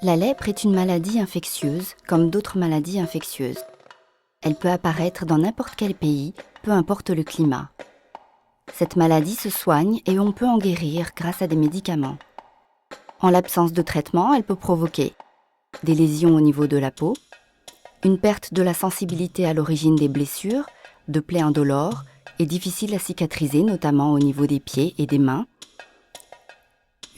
La lèpre est une maladie infectieuse, comme d'autres maladies infectieuses. Elle peut apparaître dans n'importe quel pays, peu importe le climat. Cette maladie se soigne et on peut en guérir grâce à des médicaments. En l'absence de traitement, elle peut provoquer des lésions au niveau de la peau, une perte de la sensibilité à l'origine des blessures, de plaies indolores et difficiles à cicatriser, notamment au niveau des pieds et des mains,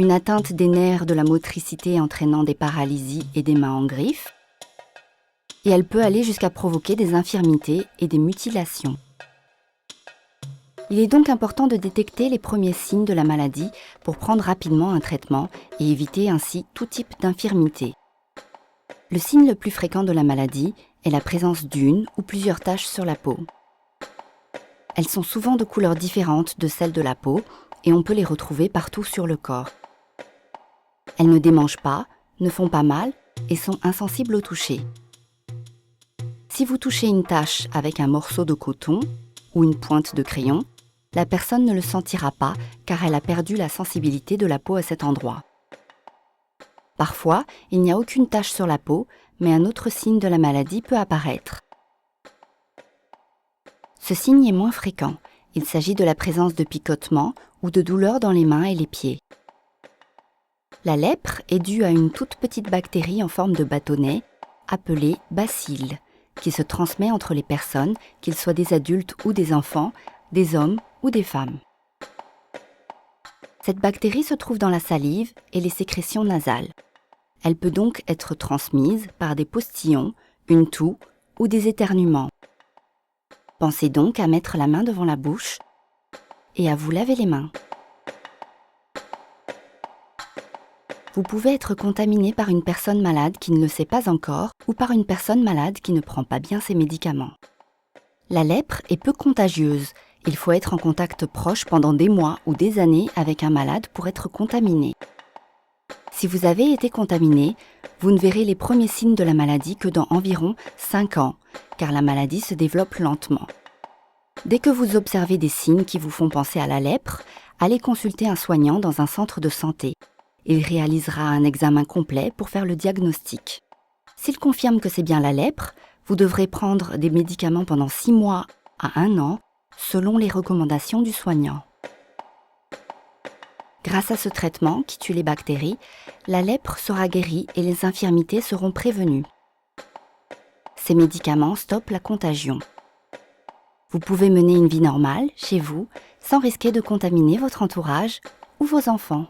une atteinte des nerfs de la motricité entraînant des paralysies et des mains en griffes, et elle peut aller jusqu'à provoquer des infirmités et des mutilations. Il est donc important de détecter les premiers signes de la maladie pour prendre rapidement un traitement et éviter ainsi tout type d'infirmité. Le signe le plus fréquent de la maladie est la présence d'une ou plusieurs taches sur la peau. Elles sont souvent de couleurs différentes de celles de la peau et on peut les retrouver partout sur le corps. Elles ne démangent pas, ne font pas mal et sont insensibles au toucher. Si vous touchez une tache avec un morceau de coton ou une pointe de crayon, la personne ne le sentira pas car elle a perdu la sensibilité de la peau à cet endroit. Parfois, il n'y a aucune tache sur la peau, mais un autre signe de la maladie peut apparaître. Ce signe est moins fréquent. Il s'agit de la présence de picotements ou de douleurs dans les mains et les pieds. La lèpre est due à une toute petite bactérie en forme de bâtonnet, appelée bacille, qui se transmet entre les personnes, qu'ils soient des adultes ou des enfants, des hommes ou des femmes. Cette bactérie se trouve dans la salive et les sécrétions nasales. Elle peut donc être transmise par des postillons, une toux ou des éternuements. Pensez donc à mettre la main devant la bouche et à vous laver les mains. Vous pouvez être contaminé par une personne malade qui ne le sait pas encore ou par une personne malade qui ne prend pas bien ses médicaments. La lèpre est peu contagieuse. Il faut être en contact proche pendant des mois ou des années avec un malade pour être contaminé. Si vous avez été contaminé, vous ne verrez les premiers signes de la maladie que dans environ 5 ans, car la maladie se développe lentement. Dès que vous observez des signes qui vous font penser à la lèpre, allez consulter un soignant dans un centre de santé. Il réalisera un examen complet pour faire le diagnostic. S'il confirme que c'est bien la lèpre, vous devrez prendre des médicaments pendant 6 mois à 1 an, selon les recommandations du soignant. Grâce à ce traitement qui tue les bactéries, la lèpre sera guérie et les infirmités seront prévenues. Ces médicaments stoppent la contagion. Vous pouvez mener une vie normale chez vous sans risquer de contaminer votre entourage ou vos enfants.